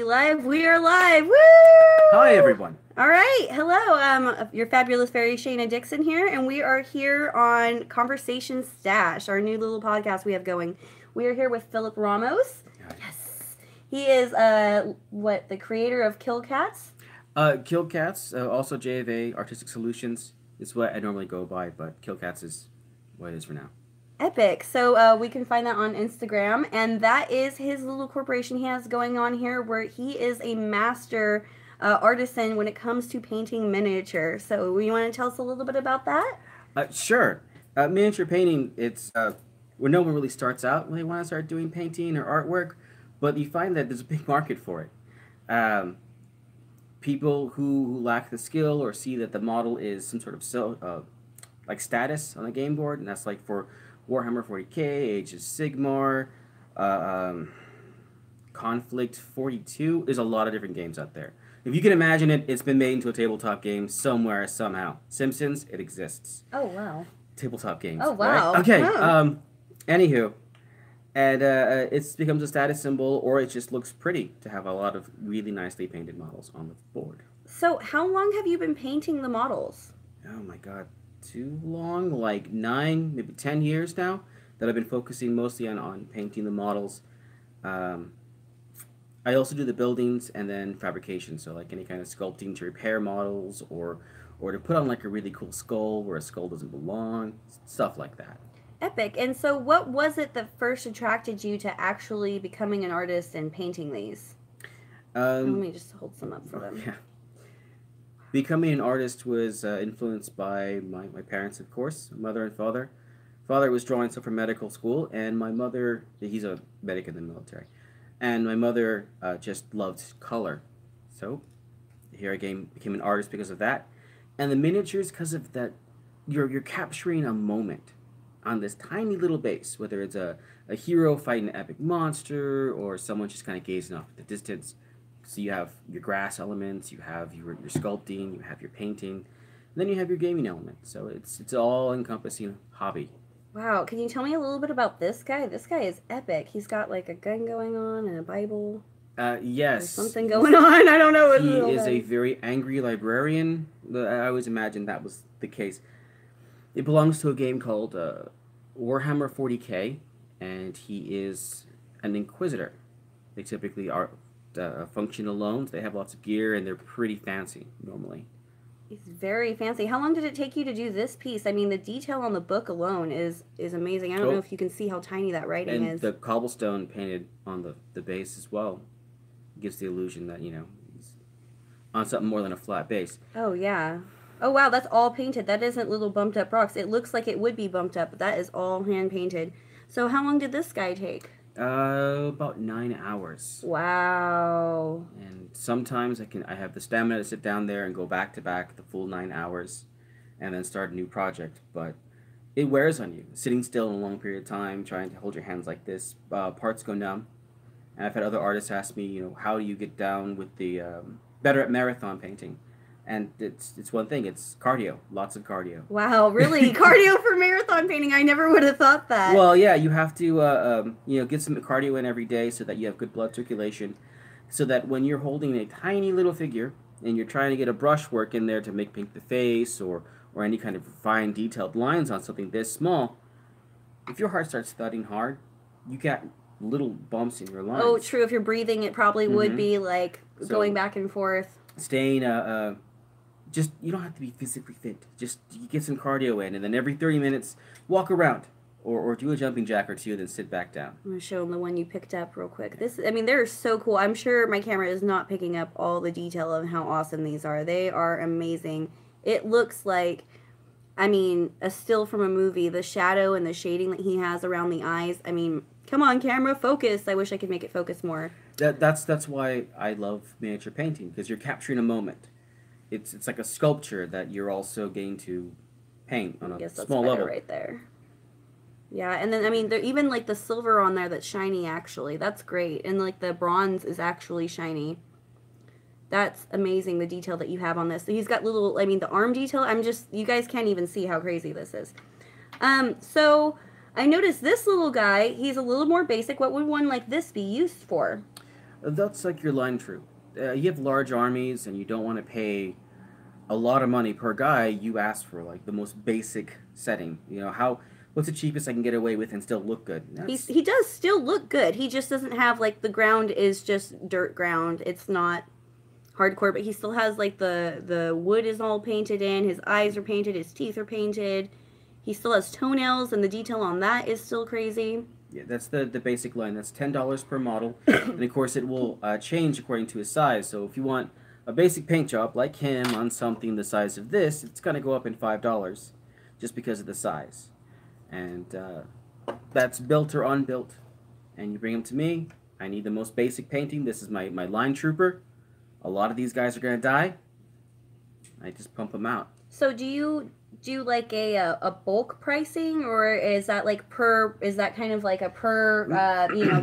Live, we are live. Woo! Hi, everyone. All right, hello. Your fabulous fairy Shaenna Dixon here, and we are here on Conversation Stash, our new little podcast we have going. We are here with Phillip Ramos. Yes, he is the creator of Kill Cats. Kill Cats, also JFA Artistic Solutions is what I normally go by, but Kill Cats is what it is for now. Epic. So we can find that on Instagram, and that is his little corporation he has going on here, where he is a master artisan when it comes to painting miniature. So you want to tell us a little bit about that? Sure. Miniature painting, it's where no one really starts out when they want to start doing painting or artwork, but you find that there's a big market for it. People who lack the skill or see that the model is some sort of like status on the game board, and that's like for Warhammer 40k, Age of Sigmar, Conflict 42. There's a lot of different games out there. If you can imagine it, it's been made into a tabletop game somewhere, somehow. Simpsons, it exists. Oh, wow. Tabletop games. Oh, wow. Right? Okay, Wow. Anywho, and it becomes a status symbol, or it just looks pretty to have a lot of really nicely painted models on the board. So how long have you been painting the models? Oh my god. Too long, like 9, maybe 10 years now that I've been focusing mostly on painting the models. I also do the buildings and then fabrication, so like any kind of sculpting to repair models or to put on like a really cool skull where a skull doesn't belong, stuff like that. Epic. And so what was it that first attracted you to actually becoming an artist and painting these? Let me just hold some up for them. Yeah. Becoming an artist was influenced by my parents, of course, mother and father. Father was drawing stuff for medical school, and my mother, he's a medic in the military, and my mother just loved color. So here I became an artist because of that. And the miniatures, because of that, you're capturing a moment on this tiny little base, whether it's a hero fighting an epic monster or someone just kind of gazing off at the distance. So you have your grass elements, you have your sculpting, you have your painting, and then you have your gaming element. So it's all encompassing hobby. Wow. Can you tell me a little bit about this guy? This guy is epic. He's got like a gun going on and a Bible. Yes. There's something going on. I don't know. He is a very angry librarian. I always imagined that was the case. It belongs to a game called Warhammer 40k, and he is an inquisitor. They typically are function alone. They have lots of gear, and they're pretty fancy normally. He's very fancy. How long did it take you to do this piece? I mean, the detail on the book alone is amazing. I don't know if you can see how tiny that writing is. And the cobblestone painted on the base as well gives the illusion that, he's on something more than a flat base. Oh, yeah. Oh, wow, that's all painted. That isn't little bumped up rocks. It looks like it would be bumped up, but that is all hand painted. So how long did this guy take? About 9 hours. Wow. And sometimes I have the stamina to sit down there and go back to back the full 9 hours and then start a new project. But it wears on you. Sitting still in a long period of time, trying to hold your hands like this, parts go numb. And I've had other artists ask me, how do you get down with the better at marathon painting? And it's one thing. It's cardio. Lots of cardio. Wow, really? Cardio for marathon painting? I never would have thought that. Well, yeah, you have to get some cardio in every day so that you have good blood circulation, so that when you're holding a tiny little figure and you're trying to get a brushwork in there to paint the face or any kind of fine detailed lines on something this small, if your heart starts thudding hard, you get little bumps in your lines. Oh, true. If you're breathing, it probably would be like going back and forth. Staying you don't have to be physically fit. Just you get some cardio in, and then every 30 minutes, walk around, or do a jumping jack or two, then sit back down. I'm gonna show them the one you picked up real quick. They're so cool. I'm sure my camera is not picking up all the detail of how awesome these are. They are amazing. It looks like, a still from a movie. The shadow and the shading that he has around the eyes. Come on, camera, focus. I wish I could make it focus more. That's why I love miniature painting, because you're capturing a moment. It's like a sculpture that you're also getting to paint on a small level. Right there. Yeah, and then there even like the silver on there that's shiny actually. That's great. And like the bronze is actually shiny. That's amazing, the detail that you have on this. So he's got little, the arm detail. You guys can't even see how crazy this is. So I noticed this little guy, he's a little more basic. What would one like this be used for? That's like your line troop. You have large armies and you don't want to pay a lot of money per guy. You ask for like the most basic setting. You know, what's the cheapest I can get away with and still look good? He does still look good. He just doesn't have like the ground is just dirt ground. It's not hardcore, but he still has like the wood is all painted in. His eyes are painted. His teeth are painted. He still has toenails, and the detail on that is still crazy. Yeah, that's the basic line. That's $10 per model, and of course it will change according to his size. So if you want a basic paint job like him on something the size of this, it's gonna go up in $5 just because of the size, and that's built or unbuilt. And you bring him to me. I need the most basic painting. This is my line trooper. A lot of these guys are gonna die. I just pump them out. So do you do like a bulk pricing, or is that like per? Is that kind of like a per?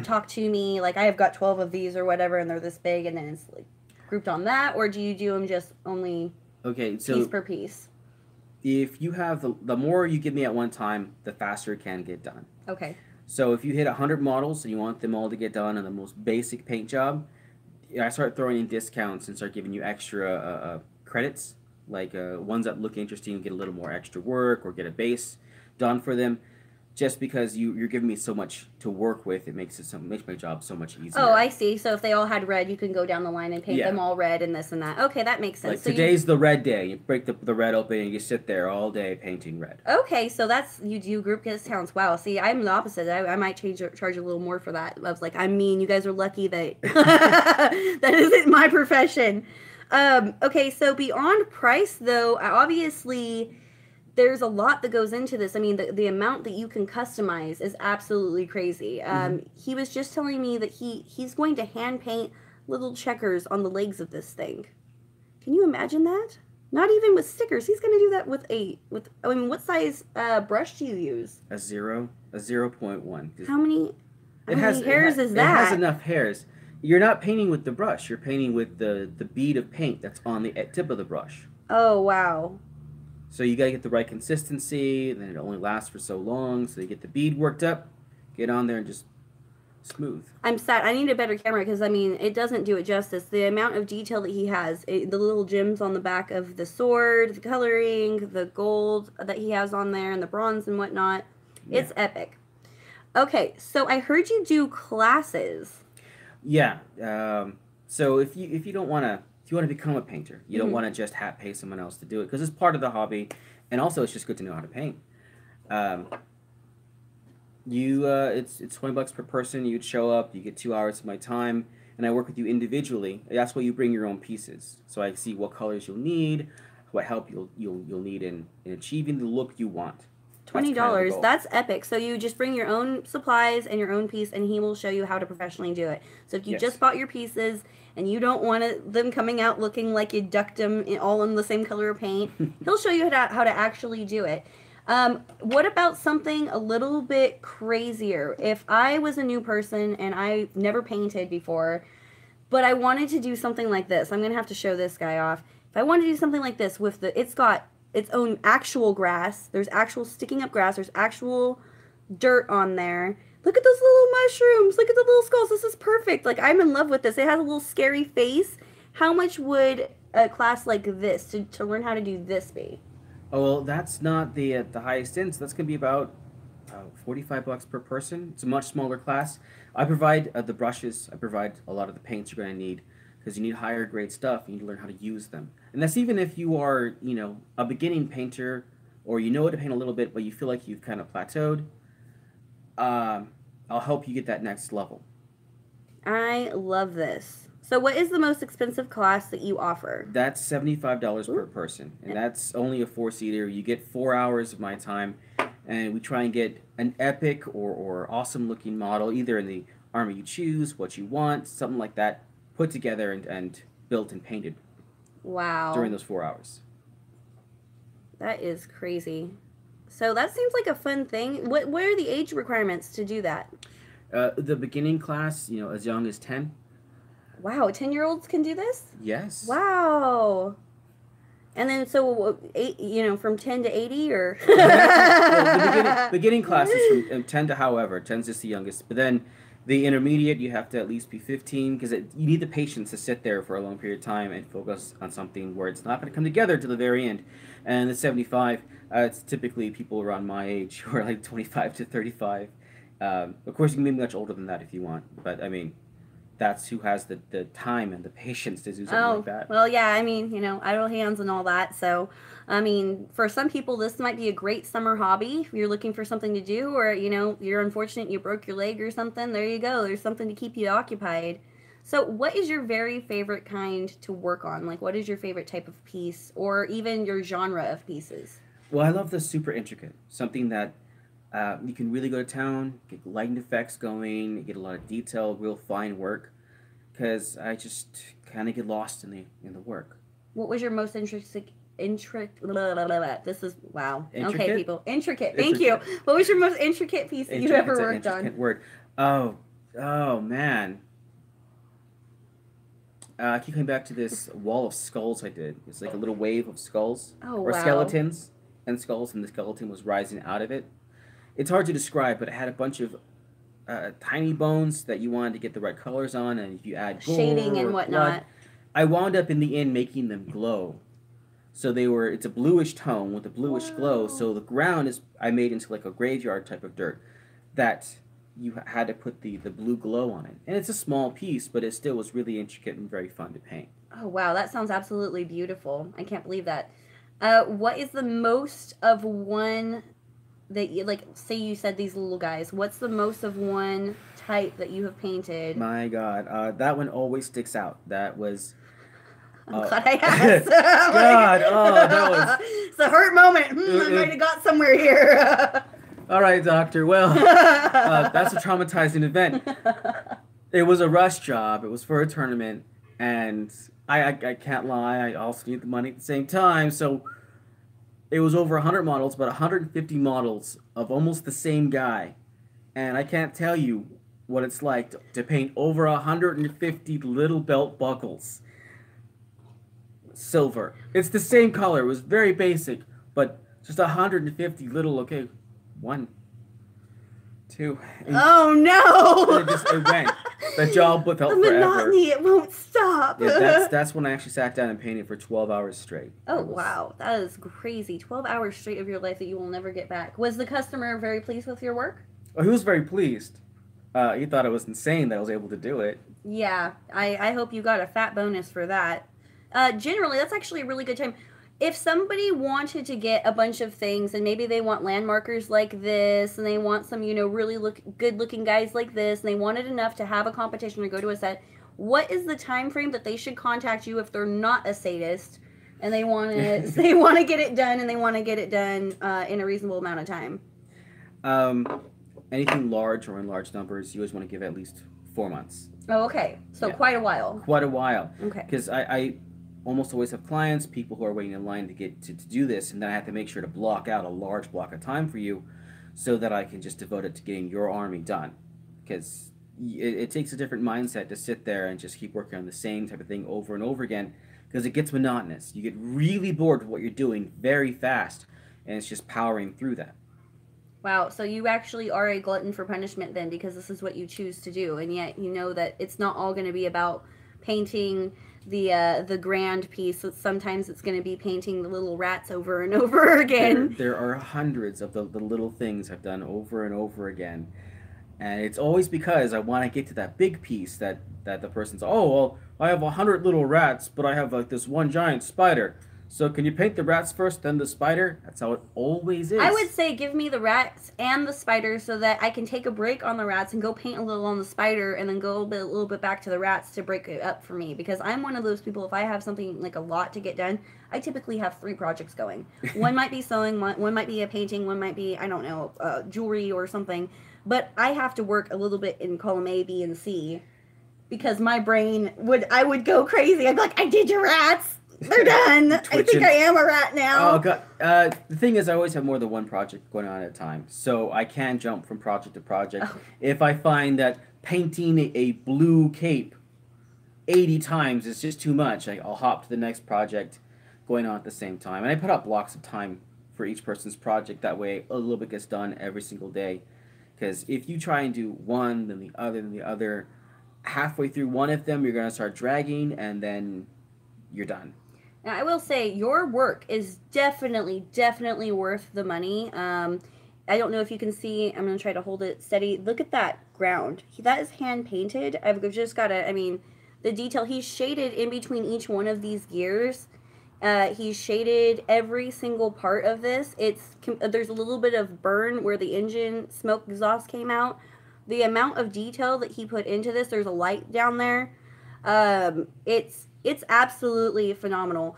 Talk to me. Like I have got 12 of these or whatever, and they're this big, and then it's like grouped on that, or do you do them just only? Okay, so piece per piece. If you have the more you give me at one time, the faster it can get done. Okay. So if you hit 100 models and you want them all to get done on the most basic paint job, I start throwing in discounts and start giving you extra credits. Like ones that look interesting, get a little more extra work or get a base done for them. Just because you're giving me so much to work with, it makes my job so much easier. Oh, I see. So if they all had red, you can go down the line and paint them all red and this and that. Okay, that makes sense. Like so today's the red day. You break the red open and you sit there all day painting red. Okay, so that's you do group discounts. Wow. See, I'm the opposite. I might charge a little more for that. I was like, you guys are lucky that that isn't my profession. Okay, so beyond price though, obviously there's a lot that goes into this. I mean, the amount that you can customize is absolutely crazy. He was just telling me that he's going to hand paint little checkers on the legs of this thing. Can you imagine that? Not even with stickers. He's going to do that with what size brush do you use? A 0.1. How many hairs is that? It has enough hairs. You're not painting with the brush. You're painting with the bead of paint that's on the tip of the brush. Oh, wow. So you gotta get the right consistency, and then it only lasts for so long, so you get the bead worked up, get on there and just smooth. I'm sad. I need a better camera because, I mean, it doesn't do it justice. The amount of detail that he has, the little gems on the back of the sword, the coloring, the gold that he has on there, and the bronze and whatnot, it's epic. Okay, so I heard you do classes. Yeah. So if you don't want to... If you want to become a painter, you don't want to just pay someone else to do it because it's part of the hobby, and also it's just good to know how to paint. It's $20 per person. You'd show up, you get 2 hours of my time, and I work with you individually. That's why you bring your own pieces, so I see what colors you'll need, what help you'll need in achieving the look you want. $20. That's epic. So you just bring your own supplies and your own piece, and he will show you how to professionally do it. So if you just bought your pieces and you don't want them coming out looking like you ducked them all in the same color of paint, he'll show you how to actually do it. What about something a little bit crazier? If I was a new person and I've never painted before, but I wanted to do something like this, I'm going to have to show this guy off. If I wanted to do something like this with it's got its own actual grass. There's actual sticking up grass. There's actual dirt on there. Look at those little mushrooms. Look at the little skulls. This is perfect. Like, I'm in love with this. It has a little scary face. How much would a class like this, to learn how to do this, be? Oh, well, that's not the highest end. So that's going to be about $45 per person. It's a much smaller class. I provide the brushes. I provide a lot of the paints you're going to need. Because you need higher grade stuff, you need to learn how to use them. And that's even if you are, a beginning painter, or you know how to paint a little bit, but you feel like you've kind of plateaued. I'll help you get that next level. I love this. So what is the most expensive class that you offer? That's $75 per person, and that's only a 4-seater. You get 4 hours of my time, and we try and get an epic or awesome looking model, either in the armor you choose, what you want, something like that, put together and built and painted. Wow. During those 4 hours. That is crazy. So that seems like a fun thing. What are the age requirements to do that? The beginning class, as young as 10. Wow, 10-year-olds can do this? Yes. Wow. And then so from 10 to 80 or well, the beginning class is from 10 to 10's just the youngest. But then The intermediate, you have to at least be 15 because you need the patience to sit there for a long period of time and focus on something where it's not going to come together to the very end. And the 75, it's typically people around my age who are like 25 to 35. Of course, you can be much older than that if you want, but I mean, that's who has the time and the patience to do something like that. Well, yeah, I mean, idle hands and all that. So, I mean, for some people, this might be a great summer hobby if you're looking for something to do, or, you're unfortunate you broke your leg or something. There you go. There's something to keep you occupied. So, what is your very favorite kind to work on? Like, what is your favorite type of piece, or even your genre of pieces? Well, I love the super intricate, something that you can really go to town, get lighting effects going, get a lot of detail, real fine work. Because I just kind of get lost in the work. What was your most intricate? This is wow. Intricate? Okay, people, intricate. Thank you. What was your most intricate piece that you ever worked on? Word. Oh man. I keep coming back to this wall of skulls I did. It's like a little wave of skulls or skeletons and skulls, and the skeleton was rising out of it. It's hard to describe, but it had a bunch of tiny bones that you wanted to get the right colors on, and if you add shading and whatnot, blood, I wound up in the end making them glow. So it's a bluish tone with a bluish glow. So the ground I made into like a graveyard type of dirt that you had to put the blue glow on it. And it's a small piece, but it still was really intricate and very fun to paint. Oh wow, that sounds absolutely beautiful. I can't believe that. What is the most of one that you, like, say you said these little guys, what's the most of one type that you have painted? My God, that one always sticks out. That was... I'm glad I asked. God, that was... It's a hurt moment. I might have got somewhere here. All right, doctor. Well, that's a traumatizing event. It was a rush job. It was for a tournament, and I can't lie. I also need the money at the same time, so... It was over 100 models, about 150 models of almost the same guy. And I can't tell you what it's like to paint over 150 little belt buckles. Silver. It's the same color. It was very basic, but just 150 little, okay, 1, 2. Oh, no! It went. That job felt forever. The monotony, it won't stop. Yeah, that's when I actually sat down and painted for 12 hours straight. Oh, wow. That is crazy. 12 hours straight of your life that you will never get back. Was the customer very pleased with your work? Oh, he was very pleased. He thought it was insane that I was able to do it. Yeah, I hope you got a fat bonus for that. Generally, that's actually a really good time. If somebody wanted to get a bunch of things, and maybe they want landmarkers like this, and they want some, really good-looking guys like this, and they wanted enough to have a competition or go to a set, what is the time frame that they should contact you if they're not a sadist, and they want to get it done, and they want to get it done in a reasonable amount of time? Anything large or in large numbers, you always want to give at least 4 months. Oh, okay. So quite a while. Quite a while. Okay. Because I almost always have clients, people who are waiting in line to get to do this, and then I have to make sure to block out a large block of time for you so that I can just devote it to getting your army done. Because it takes a different mindset to sit there and just keep working on the same type of thing over and over again, because it gets monotonous. You get really bored with what you're doing very fast, and it's just powering through that. Wow, so you actually are a glutton for punishment then, because this is what you choose to do, and yet you know that it's not all going to be about painting the grand piece. Sometimes it's going to be painting the little rats over and over again. There are hundreds of the little things I've done over and over again, and it's always because I want to get to that big piece that the person's, oh, well, I have 100 little rats, but I have like this one giant spider. So can you paint the rats first, then the spider? That's how it always is. I would say give me the rats and the spider so that I can take a break on the rats and go paint a little on the spider and then go a little bit back to the rats to break it up for me. Because I'm one of those people, if I have something like a lot to get done, I typically have 3 projects going. One might be sewing, one might be a painting, one might be, I don't know, jewelry or something. But I have to work a little bit in column A, B, and C because my brain I would go crazy. I'd be like, I did your rats. They're done. I think I am a rat now. Oh, God. The thing is, I always have more than one project going on at a time, so I can jump from project to project. Oh. If I find that painting a blue cape 80 times is just too much, I'll hop to the next project going on at the same time. And I put out blocks of time for each person's project. That way, a little bit gets done every single day. Because if you try and do one, then the other, halfway through one of them, you're going to start dragging, and then you're done. Now, I will say your work is definitely worth the money. I don't know if you can see. I'm going to try to hold it steady. Look at that ground. That is hand painted. I've just got to, I mean, the detail. He's shaded in between each one of these gears. He's shaded every single part of this. There's a little bit of burn where the engine smoke exhaust came out. The amount of detail that he put into this, there's a light down there. It's absolutely phenomenal.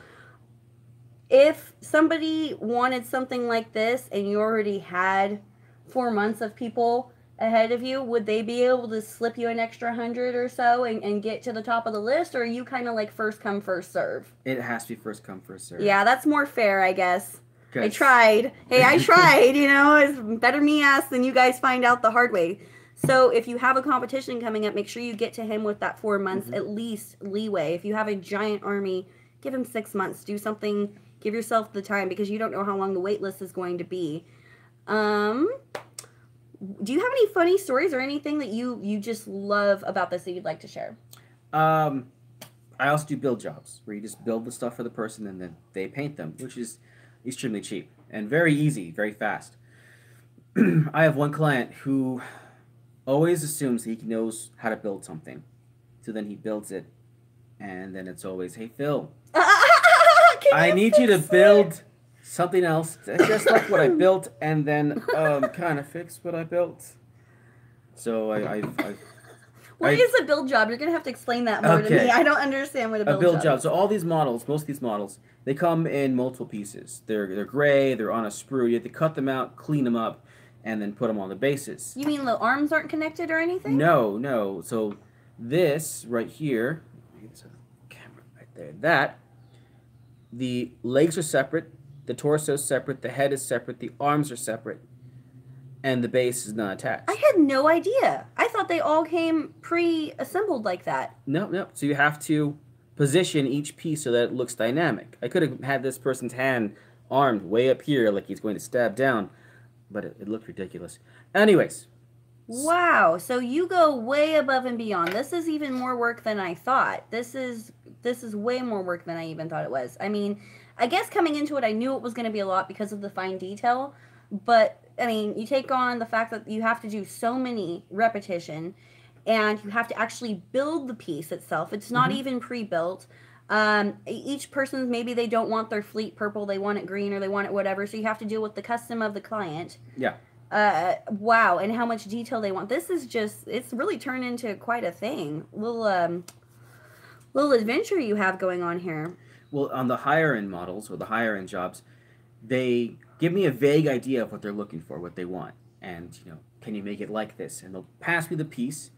If somebody wanted something like this and you already had 4 months of people ahead of you, would they be able to slip you an extra 100 or so and get to the top of the list? Or are you kind of like first come, first serve? It has to be first come, first serve. Yeah, that's more fair, I guess. I tried. Hey, I tried, you know. It's better me ask than you guys find out the hard way. So if you have a competition coming up, make sure you get to him with that 4 months at least leeway. If you have a giant army, give him 6 months. Do something. Give yourself the time because you don't know how long the wait list is going to be. Do you have any funny stories or anything that you just love about this that you'd like to share? I also do build jobs where you just build the stuff for the person and then they paint them, which is extremely cheap and very easy, very fast. I have one client who always assumes he knows how to build something. So then he builds it, and then it's always, hey, Phil, I need you to build something else just like what I built, and then kind of fix what I built. So What is a build job? You're going to have to explain that more to me. I don't understand what a build job is. So all these models, most of these models, they come in multiple pieces. They're gray, they're on a sprue. You have to cut them out, clean them up, and then put them on the bases. You mean the arms aren't connected or anything? No. So this right here, it's a camera right there, the legs are separate, the torso is separate, the head is separate, the arms are separate, and the base is not attached. I had no idea. I thought they all came pre-assembled like that. No. So you have to position each piece so that it looks dynamic. I could have had this person's hand armed way up here like he's going to stab down, but it looked ridiculous. Anyways. Wow. So you go way above and beyond. This is even more work than I thought. This is way more work than I even thought it was. I mean, I guess coming into it, I knew it was going to be a lot because of the fine detail. But, I mean, you take on the fact that you have to do so many repetition and you have to actually build the piece itself. It's not even pre-built. Each person, maybe they don't want their fleet purple, they want it green, or they want it whatever, so you have to deal with the custom of the client. Yeah. Wow, and how much detail they want. This is just, it's really turned into quite a thing. Little adventure you have going on here. Well, on the higher end models, or the higher end jobs, they give me a vague idea of what they're looking for, what they want. And, you know, can you make it like this? And they'll pass me the piece.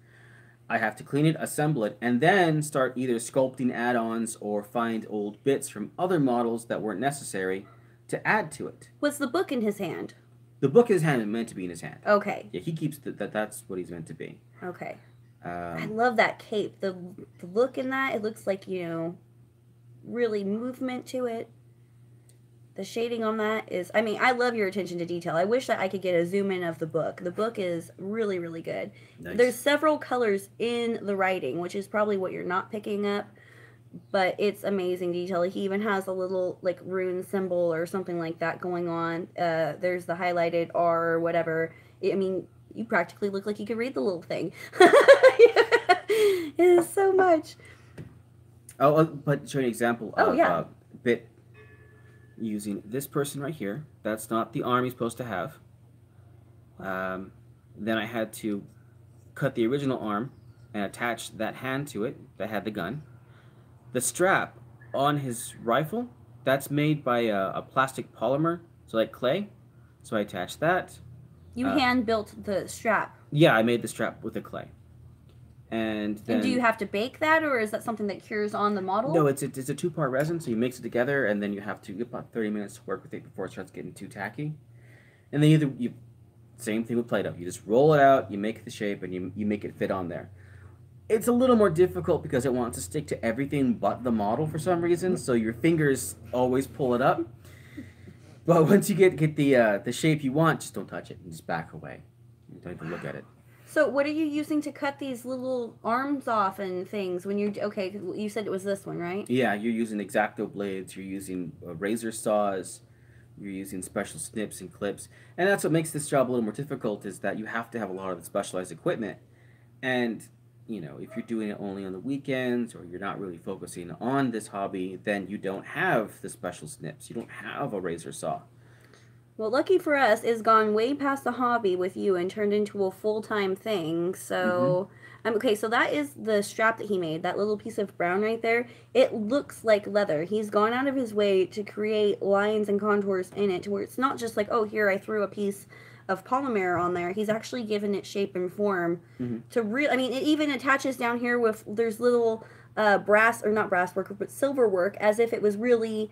I have to clean it, assemble it, and then start either sculpting add-ons or find old bits from other models that weren't necessary to add to it. Was the book in his hand? The book in his hand is meant to be in his hand. Okay. Yeah, he keeps that's what he's meant to be. Okay. I love that cape. The look in that, it looks like, you know, really movement to it. The shading on that is, I mean, I love your attention to detail. I wish that I could get a zoom in of the book. The book is really, really good. Nice. There's several colors in the writing, which is probably what you're not picking up, but it's amazing detail. He even has a little, like, rune symbol or something like that going on. There's the highlighted R or whatever. I mean, you practically look like you could read the little thing. It is so much. Oh, but show you an example of yeah. bit using this person right here. That's not the arm he's supposed to have. Then I had to cut the original arm and attach that hand to it that had the gun. The strap on his rifle, that's made by a plastic polymer, so like clay. So I attached that. You hand built the strap. Yeah, I made the strap with the clay. And then, do you have to bake that, or is that something that cures on the model? No, it's a 2-part resin, so you mix it together, and then you have to get about 30 minutes to work with it before it starts getting too tacky. And then same thing with Play-Doh. You just roll it out, you make the shape, and you make it fit on there. It's a little more difficult because it wants to stick to everything but the model for some reason, so your fingers always pull it up. But once you get the shape you want, just don't touch it and just back away. don't even look at it. So what are you using to cut these little arms off and things when you're okay? You said it was this one, right? Yeah, you're using X-Acto blades. You're using razor saws. You're using special snips and clips, and that's what makes this job a little more difficult. Is that you have to have a lot of the specialized equipment, and if you're doing it only on the weekends or you're not really focusing on this hobby, then you don't have the special snips. You don't have a razor saw. Well, lucky for us, it's gone way past the hobby with you and turned into a full-time thing. Mm-hmm. So, okay, so that is the strap that he made, that little piece of brown right there. It looks like leather. He's gone out of his way to create lines and contours in it to where it's not just like, oh, here I threw a piece of polymer on there. He's actually given it shape and form to I mean, it even attaches down here with, there's little brass, or not brass work, but silver work, as if it was really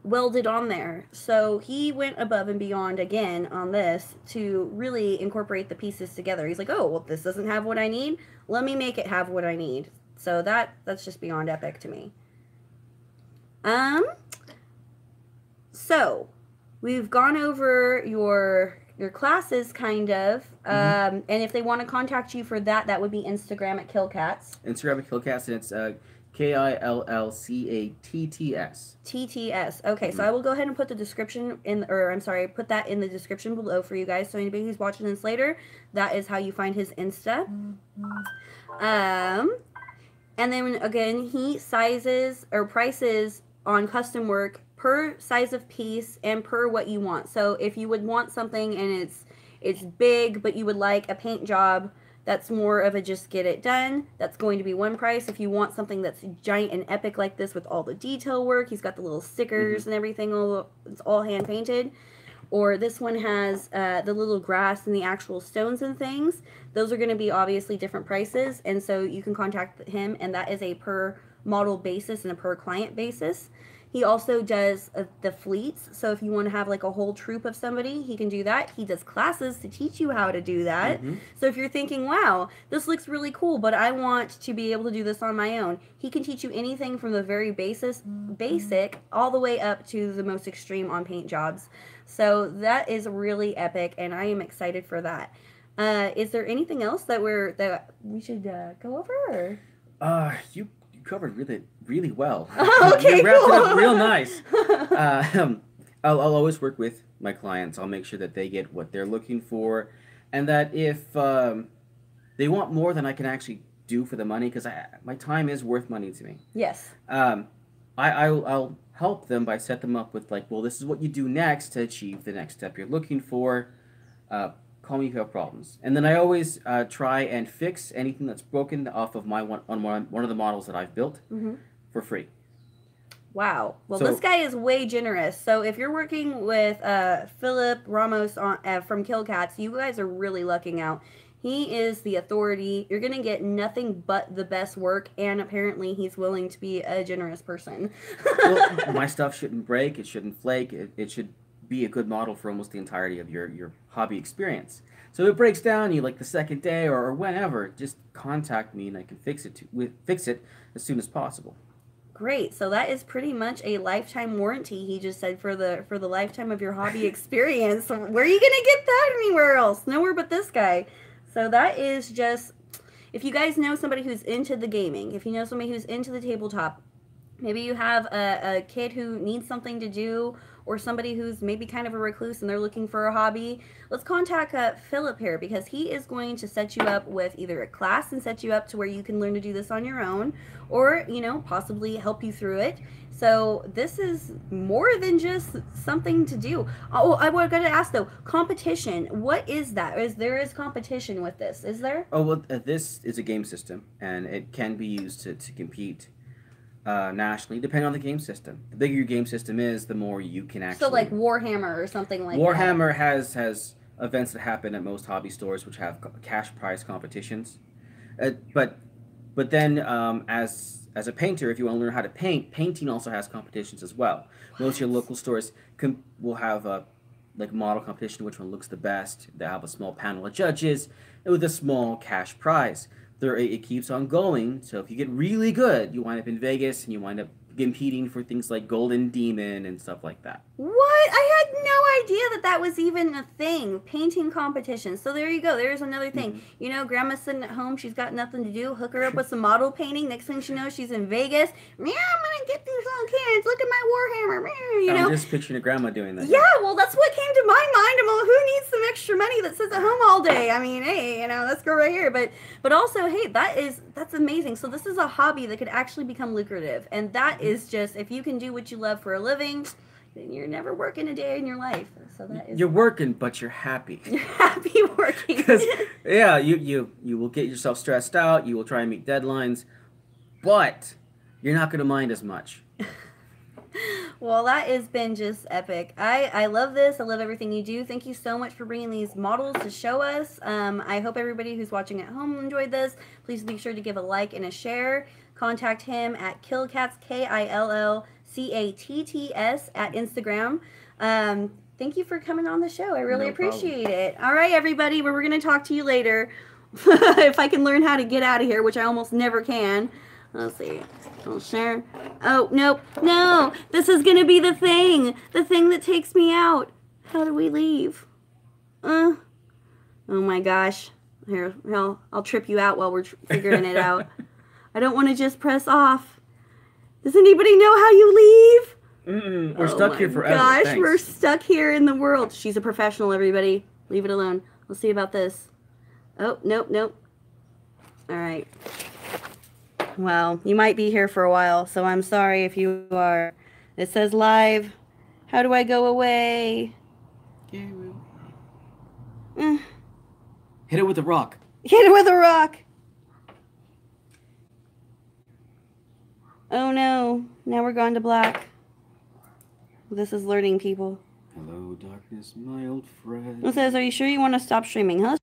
welded on there. So he went above and beyond again on this to really incorporate the pieces together. He's like, oh, well, this doesn't have what I need. Let me make it have what I need. So that's just beyond epic to me. So we've gone over your classes kind of. And if they want to contact you for that, that would be Instagram at Killcats. Instagram at Killcats, and it's KILLCATTS. TTS. Okay, so I will go ahead and put the description put that in the description below for you guys. So anybody who's watching this later, that is how you find his Insta. And then again, he sizes or prices on custom work per size of piece and per what you want. So if you would want something and it's big, but you would like a paint job that's more of a just get it done, that's going to be one price. If you want something that's giant and epic like this with all the detail work, he's got the little stickers and everything, it's all hand painted. Or this one has the little grass and the actual stones and things. Those are going to be obviously different prices, and so you can contact him, and that is a per model basis and a per client basis. He also does the fleets, so if you want to have like a whole troop of somebody, he can do that. He does classes to teach you how to do that. So if you're thinking, wow, this looks really cool, but I want to be able to do this on my own, he can teach you anything from the very basic all the way up to the most extreme on paint jobs. So that is really epic, and I am excited for that. Is there anything else that we should go over? You covered really well. Okay, you wrapped cool. it up real nice. I'll always work with my clients. I'll make sure that they get what they're looking for, and that if they want more than I can actually do for the money, because my time is worth money to me. Yes. I'll help them by set them up with like, well, this is what you do next to achieve the next step you're looking for. Call me if you have problems. And then I always try and fix anything that's broken off of one of the models that I've built for free. Wow. Well, this guy is way generous. So if you're working with Phillip Ramos from Killcats, you guys are really lucking out. He is the authority. You're going to get nothing but the best work, and apparently he's willing to be a generous person. Well, my stuff shouldn't break. It shouldn't flake. It should be a good model for almost the entirety of your hobby experience. So if it breaks down, you like the second day or whenever, just contact me and I can fix it as soon as possible. Great. So that is pretty much a lifetime warranty. He just said for the lifetime of your hobby experience. Where are you gonna get that anywhere else? Nowhere but this guy. So that is just, if you guys know somebody who's into the gaming, if you know somebody who's into the tabletop, maybe you have a kid who needs something to do, or somebody who's maybe kind of a recluse and they're looking for a hobby, let's contact Phillip here, because he is going to set you up with either a class and set you up to where you can learn to do this on your own, or, possibly help you through it. So this is more than just something to do. Oh, I got to ask though, competition. What is that? There is competition with this, is there? Oh, well, this is a game system, and it can be used to compete nationally, depending on the game system. The bigger your game system is, the more you can actually... So like Warhammer or something like Warhammer that. has events that happen at most hobby stores, which have cash prize competitions. But then as a painter, if you want to learn how to paint, painting also has competitions as well. Most of your local stores will have a model competition, which one looks the best. They have a small panel of judges with a small cash prize. It keeps on going, so if you get really good, you wind up in Vegas and you wind up competing for things like Golden Demon and stuff like that. What? I had no idea that that was even a thing. Painting competitions. So there you go. There's another thing. Mm-hmm. You know, grandma's sitting at home. She's got nothing to do. Hook her up with some model painting. Next thing she knows, she's in Vegas. Meow, I'm going to get these little kids. Look at my Warhammer. Meow, you know? I'm just picturing a grandma doing that. Yeah, well, that's what came to my mind. I'm like, who needs some extra money that sits at home all day? I mean, hey, you know, let's go right here. But also, hey, that's amazing. So this is a hobby that could actually become lucrative. And that is just, if you can do what you love for a living, then you're never working a day in your life. So that is. You're working, but you're happy. You're happy working. Because yeah, you will get yourself stressed out. You will try and meet deadlines, but you're not going to mind as much. Well, that has been just epic. I love this. I love everything you do. Thank you so much for bringing these models to show us. I hope everybody who's watching at home enjoyed this. Please be sure to give a like and a share. Contact him at Killcats, KILLCATTS at Instagram. Thank you for coming on the show. I really appreciate it. All right, everybody. We're going to talk to you later. If I can learn how to get out of here, which I almost never can. Let's see. I'll share. Oh, nope. No. This is going to be the thing. The thing that takes me out. How do we leave? Oh my gosh. Here, I'll trip you out while we're figuring it out. I don't want to just press off. Does anybody know how you leave? We're stuck here forever. Gosh, Thanks. we're stuck here in the world. She's a professional, everybody. Leave it alone. Let's see about this. Oh, nope. All right. Well, you might be here for a while, so I'm sorry if you are. It says live. How do I go away? Hit it with a rock. Hit it with a rock. Oh no. Now we're gone to black. This is learning, people. Hello, darkness, my old friend. It says, are you sure you want to stop streaming, huh?